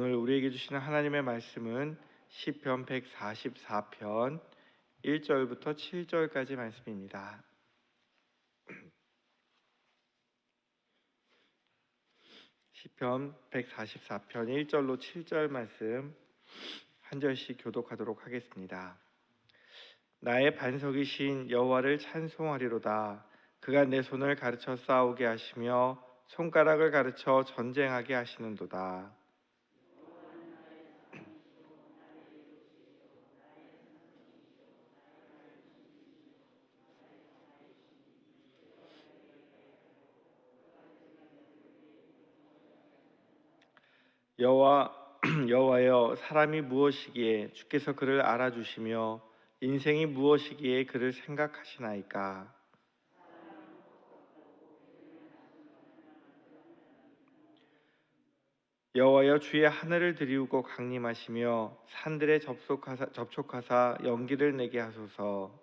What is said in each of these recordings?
오늘 우리에게 주시는 하나님의 말씀은 시편 144편 1절부터 7절까지 말씀입니다. 시편 144편 1절로 7절 말씀 한 절씩 교독하도록 하겠습니다. 나의 반석이신 여호와를 찬송하리로다. 그가 내 손을 가르쳐 싸우게 하시며 손가락을 가르쳐 전쟁하게 하시는도다. 여호와여, 사람이 무엇이기에 주께서 그를 알아주시며 인생이 무엇이기에 그를 생각하시나이까. 여호와여, 주의 하늘을 드리우고 강림하시며 산들에 접촉하사 연기를 내게 하소서.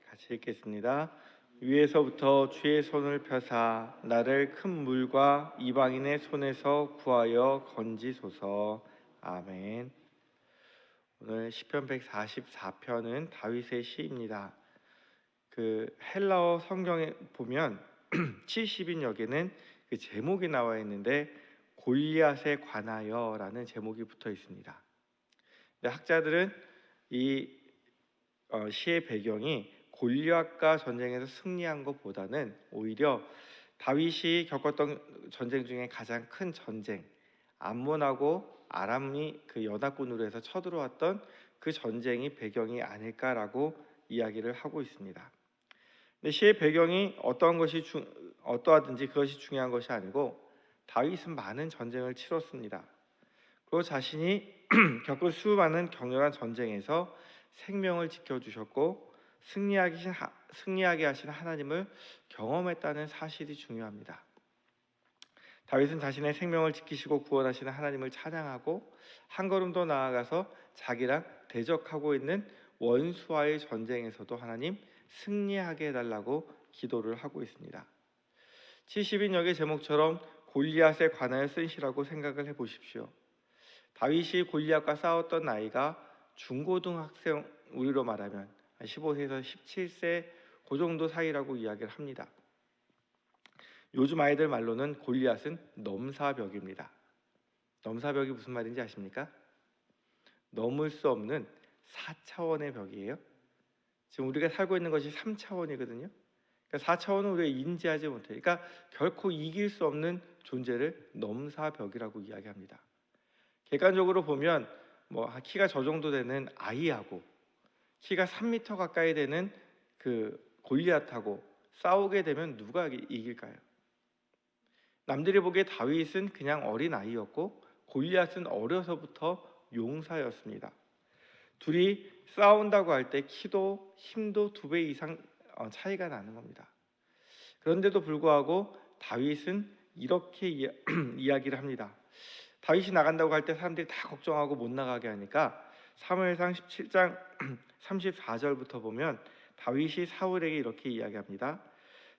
같이 읽겠습니다. 위에서부터 주의 손을 펴사 나를 큰 물과 이방인의 손에서 구하여 건지소서. 아멘. 오늘 시편 144편은 다윗의 시입니다. 그 헬라어 성경에 보면 70인역에는 그 제목이 나와 있는데 골리앗에 관하여라는 제목이 붙어 있습니다. 근데 학자들은 이 시의 배경이 골리앗과 전쟁에서 승리한 것보다는 오히려 다윗이 겪었던 전쟁 중에 가장 큰 전쟁, 암몬하고 아람이 그 연합군으로 해서 쳐들어왔던 그 전쟁이 배경이 아닐까라고 이야기를 하고 있습니다. 근데 시의 배경이 어떠하든지 그것이 중요한 것이 아니고 다윗은 많은 전쟁을 치렀습니다. 그리고 자신이 겪은 수많은 격렬한 전쟁에서 생명을 지켜주셨고 승리하게 하신 하나님을 경험했다는 사실이 중요합니다. 다윗은 자신의 생명을 지키시고 구원하시는 하나님을 찬양하고 한 걸음 더 나아가서 자기랑 대적하고 있는 원수와의 전쟁에서도 하나님 승리하게 해달라고 기도를 하고 있습니다. 70인역의 제목처럼 골리앗에 관하여 쓴 시라고 생각을 해보십시오. 다윗이 골리앗과 싸웠던 나이가 중고등학생, 우리로 말하면 15세에서 17세 그 정도 사이라고 이야기를 합니다. 요즘 아이들 말로는 골리앗은 넘사벽입니다. 넘사벽이 무슨 말인지 아십니까? 넘을 수 없는 4차원의 벽이에요. 지금 우리가 살고 있는 것이 3차원이거든요. 그러니까 4차원은 우리가 인지하지 못해요. 그러니까 결코 이길 수 없는 존재를 넘사벽이라고 이야기합니다. 객관적으로 보면 키가 저 정도 되는 아이하고 키가 3m 가까이 되는 그 골리앗하고 싸우게 되면 누가 이길까요? 남들이 보기에 다윗은 그냥 어린 아이였고 골리앗은 어려서부터 용사였습니다. 둘이 싸운다고 할 때 키도 힘도 2배 이상 차이가 나는 겁니다. 그런데도 불구하고 다윗은 이렇게 이야기를 합니다. 다윗이 나간다고 할 때 사람들이 다 걱정하고 못 나가게 하니까 사무엘상 17장 34절부터 보면 다윗이 사울에게 이렇게 이야기합니다.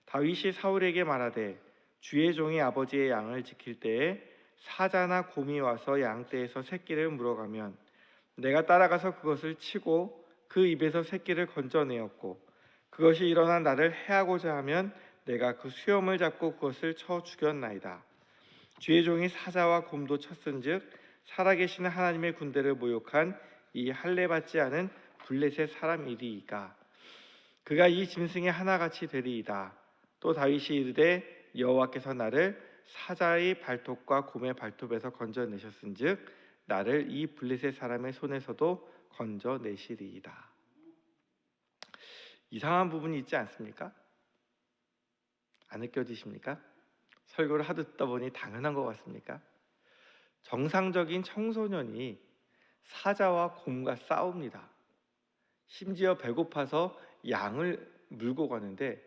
다윗이 사울에게 말하되 주의 종이 아버지의 양을 지킬 때에 사자나 곰이 와서 양떼에서 새끼를 물어가면 내가 따라가서 그것을 치고 그 입에서 새끼를 건져내었고 그것이 일어나 나를 해하고자 하면 내가 그 수염을 잡고 그것을 쳐 죽였나이다. 주의 종이 사자와 곰도 쳤은즉 살아계시는 하나님의 군대를 모욕한 이 할례받지 않은 블레셋 사람이리이까. 그가 이 짐승의 하나같이 되리이다. 또 다윗이 이르되 여호와께서 나를 사자의 발톱과 곰의 발톱에서 건져내셨은즉 나를 이 블레셋 사람의 손에서도 건져내시리이다. 이상한 부분이 있지 않습니까? 안 느껴지십니까? 설교를 하도 듣다 보니 당연한 것 같습니까? 정상적인 청소년이 사자와 곰과 싸웁니다. 심지어 배고파서 양을 물고 가는데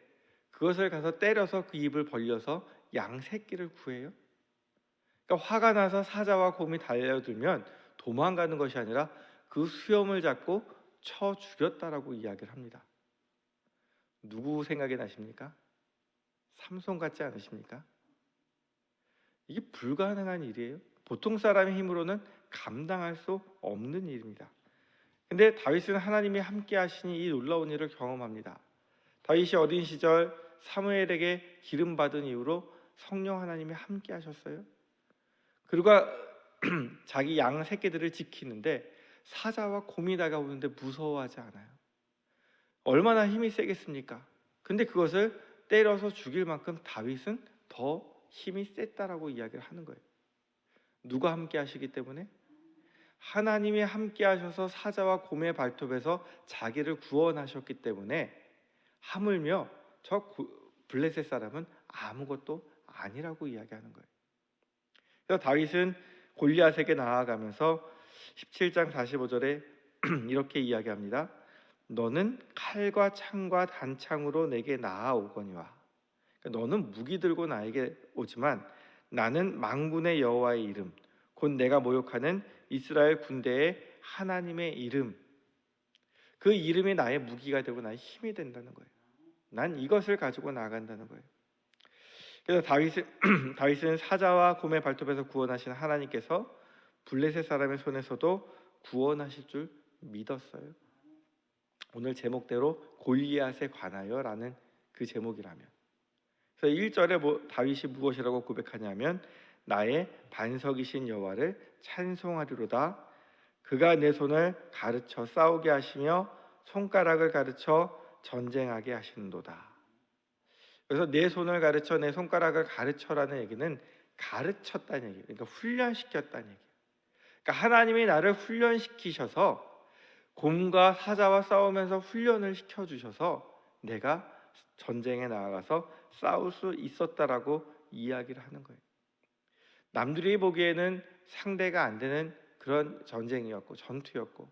그것을 가서 때려서 그 입을 벌려서 양 새끼를 구해요. 그러니까 화가 나서 사자와 곰이 달려들면 도망가는 것이 아니라 그 수염을 잡고 쳐 죽였다라고 이야기를 합니다. 누구 생각이 나십니까? 삼손 같지 않으십니까? 이게 불가능한 일이에요. 보통 사람의 힘으로는 감당할 수 없는 일입니다. 근데 다윗은 하나님이 함께 하시니 이 놀라운 일을 경험합니다. 다윗이 어린 시절 사무엘에게 기름 받은 이후로 성령 하나님이 함께 하셨어요. 그리고 자기 양 새끼들을 지키는데 사자와 곰이 다가오는데 무서워하지 않아요. 얼마나 힘이 세겠습니까? 근데 그것을 때려서 죽일 만큼 다윗은 더 힘이 셌다라고 이야기를 하는 거예요. 누가 함께 하시기 때문에? 하나님이 함께 하셔서 사자와 곰의 발톱에서 자기를 구원하셨기 때문에 하물며 블레셋 사람은 아무것도 아니라고 이야기하는 거예요. 그래서 다윗은 골리앗에게 나아가면서 17장 45절에 이렇게 이야기합니다. 너는 칼과 창과 단창으로 내게 나아오거니와. 그러니까 너는 무기 들고 나에게 오지만 나는 만군의 여호와의 이름 곧 내가 모욕하는 이스라엘 군대의 하나님의 이름, 그 이름이 나의 무기가 되고 나의 힘이 된다는 거예요. 난 이것을 가지고 나아간다는 거예요. 그래서 다윗은 사자와 곰의 발톱에서 구원하신 하나님께서 블레셋 사람의 손에서도 구원하실 줄 믿었어요. 오늘 제목대로 골리앗에 관하여라는 그 제목이라면, 그래서 1절에 다윗이 무엇이라고 고백하냐면 나의 반석이신 여호와를 찬송하리로다. 그가 내 손을 가르쳐 싸우게 하시며 손가락을 가르쳐 전쟁하게 하시는도다. 그래서 내 손을 가르쳐 내 손가락을 가르쳐라는 얘기는 가르쳤다는 얘기예요. 그러니까 훈련시켰다는 얘기예요. 그러니까 하나님이 나를 훈련시키셔서 곰과 사자와 싸우면서 훈련을 시켜주셔서 내가 전쟁에 나아가서 싸울 수 있었다라고 이야기를 하는 거예요. 남들이 보기에는 상대가 안 되는 그런 전쟁이었고 전투였고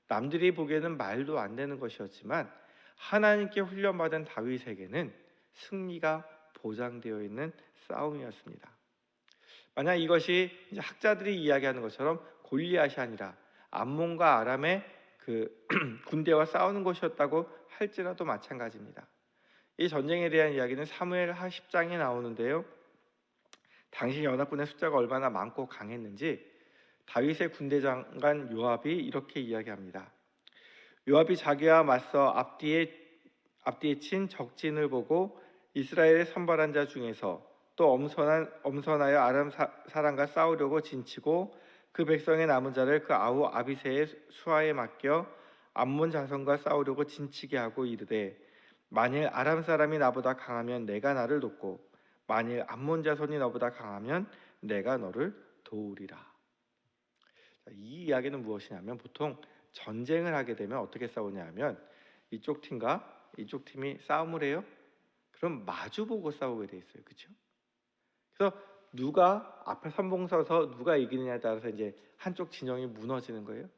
남들이 보기에는 말도 안 되는 것이었지만 하나님께 훈련받은 다윗에게는 승리가 보장되어 있는 싸움이었습니다. 만약 이것이 이제 학자들이 이야기하는 것처럼 골리앗이 아니라 암몬과 아람의 그 군대와 싸우는 것이었다고 할지라도 마찬가지입니다. 이 전쟁에 대한 이야기는 사무엘하 10장에 나오는데요. 당시 연합군의 숫자가 얼마나 많고 강했는지 다윗의 군대 장관 요압이 이렇게 이야기합니다. 요압이 자기와 맞서 앞뒤에 친 적진을 보고 이스라엘의 선발한 자 중에서 또 엄선하여 아람 사람과 싸우려고 진치고 그 백성의 남은 자를 그 아우 아비새의 수하에 맡겨 암몬 자손과 싸우려고 진치게 하고 이르되 만일 아람 사람이 나보다 강하면 내가 나를 돕고 만일 암몬 자손이 너보다 강하면 내가 너를 도우리라. 이 이야기는 무엇이냐면 보통 전쟁을 하게 되면 어떻게 싸우냐면 이쪽 팀과 이쪽 팀이 싸움을 해요. 그럼 마주보고 싸우게 돼 있어요. 그렇죠? 그래서 누가 앞에 선봉 서서 누가 이기느냐에 따라서 이제 한쪽 진영이 무너지는 거예요.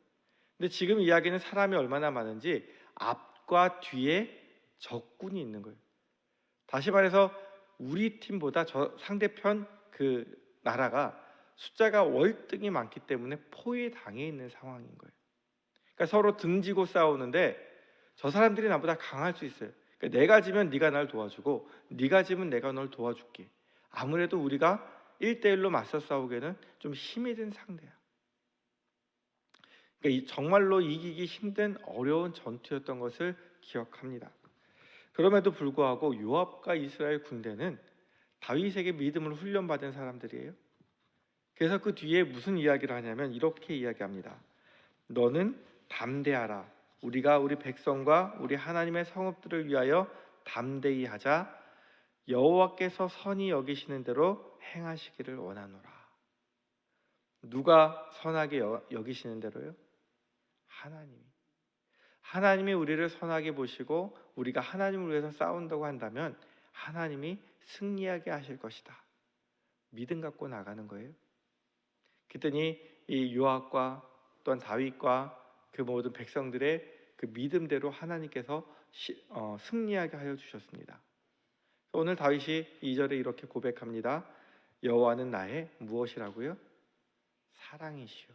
근데 지금 이야기는 사람이 얼마나 많은지 앞과 뒤에 적군이 있는 거예요. 다시 말해서 우리 팀보다 저 상대편 그 나라가 숫자가 월등히 많기 때문에 포위에 당해 있는 상황인 거예요. 그러니까 서로 등지고 싸우는데 저 사람들이 나보다 강할 수 있어요. 그러니까 내가 지면 네가 날 도와주고 네가 지면 내가 널 도와줄게. 아무래도 우리가 1대1로 맞서 싸우기에는 좀 힘이 든 상대야. 그러니까 정말로 이기기 힘든 어려운 전투였던 것을 기억합니다. 그럼에도 불구하고 요압과 이스라엘 군대는 다윗에게 믿음을 훈련받은 사람들이에요. 그래서 그 뒤에 무슨 이야기를 하냐면 이렇게 이야기합니다. 너는 담대하라. 우리가 우리 백성과 우리 하나님의 성읍들을 위하여 담대히 하자. 여호와께서 선히 여기시는 대로 행하시기를 원하노라. 누가 선하게 여기시는 대로요? 하나님이 우리를 선하게 보시고 우리가 하나님을 위해서 싸운다고 한다면 하나님이 승리하게 하실 것이다. 믿음 갖고 나가는 거예요. 그랬더니 이 요압과 또한 다윗과 그 모든 백성들의 그 믿음대로 하나님께서 승리하게 하여 주셨습니다. 오늘 다윗이 2절에 이렇게 고백합니다. 여호와는 나의 무엇이라고요? 사랑이시오.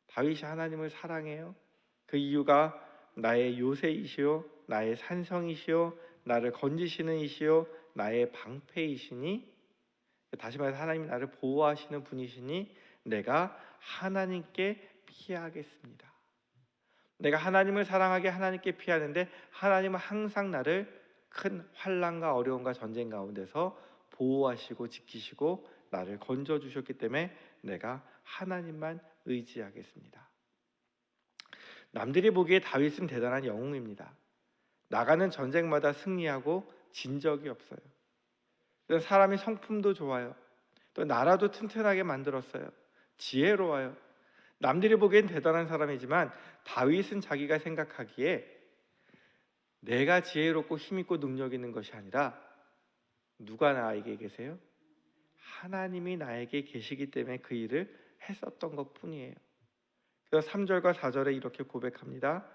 다윗이 하나님을 사랑해요. 그 이유가 나의 요새이시오, 나의 산성이시오, 나를 건지시는 이시오, 나의 방패이시니, 다시 말해서 하나님이 나를 보호하시는 분이시니 내가 하나님께 피하겠습니다. 내가 하나님을 사랑하게 하나님께 피하는데 하나님은 항상 나를 큰 환난과 어려움과 전쟁 가운데서 보호하시고 지키시고 나를 건져주셨기 때문에 내가 하나님만 의지하겠습니다. 남들이 보기에 다윗은 대단한 영웅입니다. 나가는 전쟁마다 승리하고 진 적이 없어요. 사람이 성품도 좋아요. 또 나라도 튼튼하게 만들었어요. 지혜로워요. 남들이 보기엔 대단한 사람이지만 다윗은 자기가 생각하기에 내가 지혜롭고 힘있고 능력 있는 것이 아니라 누가 나에게 계세요? 하나님이 나에게 계시기 때문에 그 일을 했었던 것뿐이에요. 그래서 3절과 4절에 이렇게 고백합니다.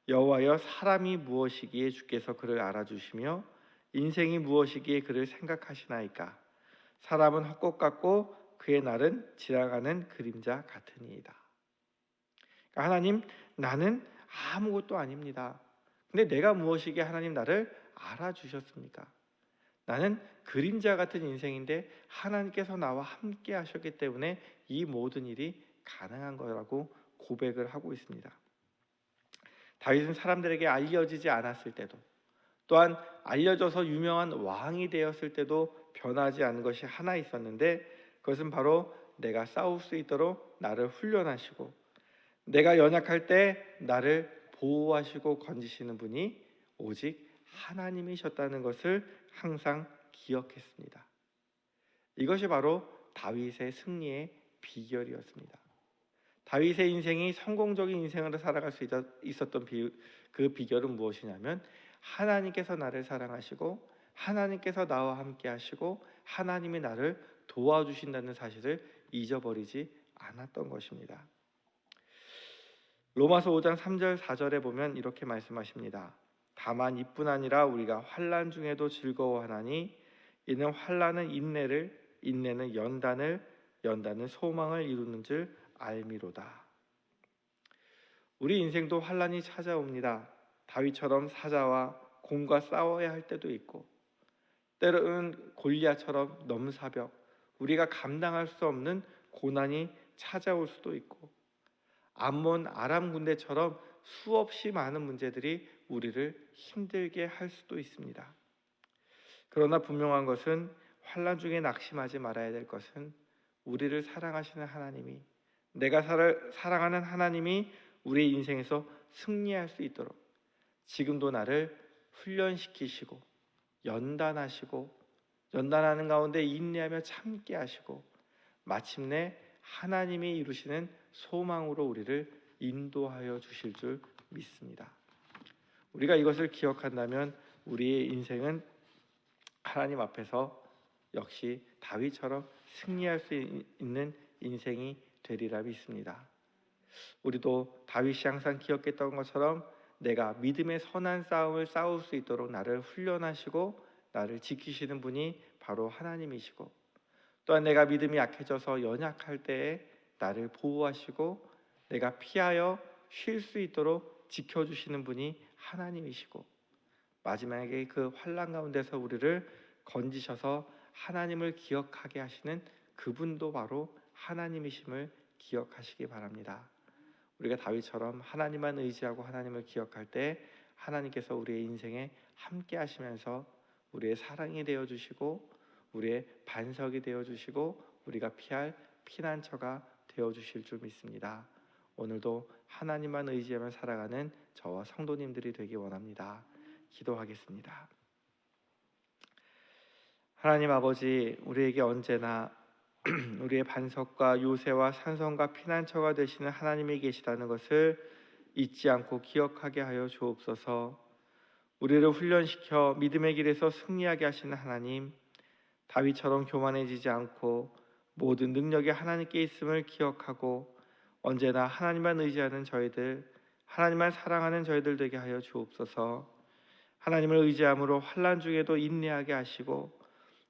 여호와여, 사람이 무엇이기에 주께서 그를 알아주시며 인생이 무엇이기에 그를 생각하시나이까. 사람은 헛것 같고 그의 날은 지나가는 그림자 같으니이다. 그러니까 하나님, 나는 아무것도 아닙니다. 근데 내가 무엇이기에 하나님 나를 알아주셨습니까? 나는 그림자 같은 인생인데 하나님께서 나와 함께 하셨기 때문에 이 모든 일이 가능한 거라고 고백을 하고 있습니다. 다윗은 사람들에게 알려지지 않았을 때도, 또한 알려져서 유명한 왕이 되었을 때도 변하지 않은 것이 하나 있었는데, 그것은 바로 내가 싸울 수 있도록 나를 훈련하시고 내가 연약할 때 나를 보호하시고 건지시는 분이 오직 하나님이셨다는 것을 항상 기억했습니다. 이것이 바로 다윗의 승리의 비결이었습니다. 다윗의 인생이 성공적인 인생으로 살아갈 수 있었던 그 비결은 무엇이냐면, 하나님께서 나를 사랑하시고 하나님께서 나와 함께 하시고 하나님이 나를 도와주신다는 사실을 잊어버리지 않았던 것입니다. 로마서 5장 3절 4절에 보면 이렇게 말씀하십니다. 다만 이뿐 아니라 우리가 환난 중에도 즐거워하나니 이는 환난은 인내를, 인내는 연단을, 연단은 소망을 이루는 줄 알미로다. 우리 인생도 환난이 찾아옵니다. 다윗처럼 사자와 곰과 싸워야 할 때도 있고, 때로는 골리앗처럼 넘사벽, 우리가 감당할 수 없는 고난이 찾아올 수도 있고, 암몬 아람 군대처럼 수없이 많은 문제들이 우리를 힘들게 할 수도 있습니다. 그러나 분명한 것은, 환난 중에 낙심하지 말아야 될 것은, 우리를 사랑하시는 하나님이, 내가 사랑하는 하나님이 우리의 인생에서 승리할 수 있도록 지금도 나를 훈련시키시고 연단하시고, 연단하는 가운데 인내하며 참게 하시고 마침내 하나님이 이루시는 소망으로 우리를 인도하여 주실 줄 믿습니다. 우리가 이것을 기억한다면 우리의 인생은 하나님 앞에서 역시 다윗처럼 승리할 수 있는 인생이 되리라 믿습니다. 우리도 다윗이 항상 기억했던 것처럼 내가 믿음의 선한 싸움을 싸울 수 있도록 나를 훈련하시고 나를 지키시는 분이 바로 하나님이시고, 또한 내가 믿음이 약해져서 연약할 때에 나를 보호하시고 내가 피하여 쉴 수 있도록 지켜주시는 분이 하나님이시고, 마지막에 그 환난 가운데서 우리를 건지셔서 하나님을 기억하게 하시는 그분도 바로 하나님이심을 기억하시기 바랍니다. 우리가 다윗처럼 하나님만 의지하고 하나님을 기억할 때 하나님께서 우리의 인생에 함께 하시면서 우리의 사랑이 되어주시고 우리의 반석이 되어주시고 우리가 피할 피난처가 되어주실 줄 믿습니다. 오늘도 하나님만 의지하며 살아가는 저와 성도님들이 되기 원합니다. 기도하겠습니다. 하나님 아버지, 우리에게 언제나 우리의 반석과 요새와 산성과 피난처가 되시는 하나님이 계시다는 것을 잊지 않고 기억하게 하여 주옵소서. 우리를 훈련시켜 믿음의 길에서 승리하게 하시는 하나님, 다윗처럼 교만해지지 않고 모든 능력이 하나님께 있음을 기억하고 언제나 하나님만 의지하는 저희들, 하나님만 사랑하는 저희들 되게 하여 주옵소서. 하나님을 의지함으로 환난 중에도 인내하게 하시고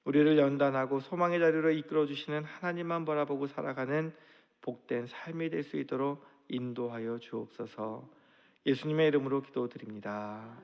우리를 연단하고 소망의 자리로 이끌어 주시는 하나님만 바라보고 살아가는 복된 삶이 될 수 있도록 인도하여 주옵소서. 예수님의 이름으로 기도드립니다.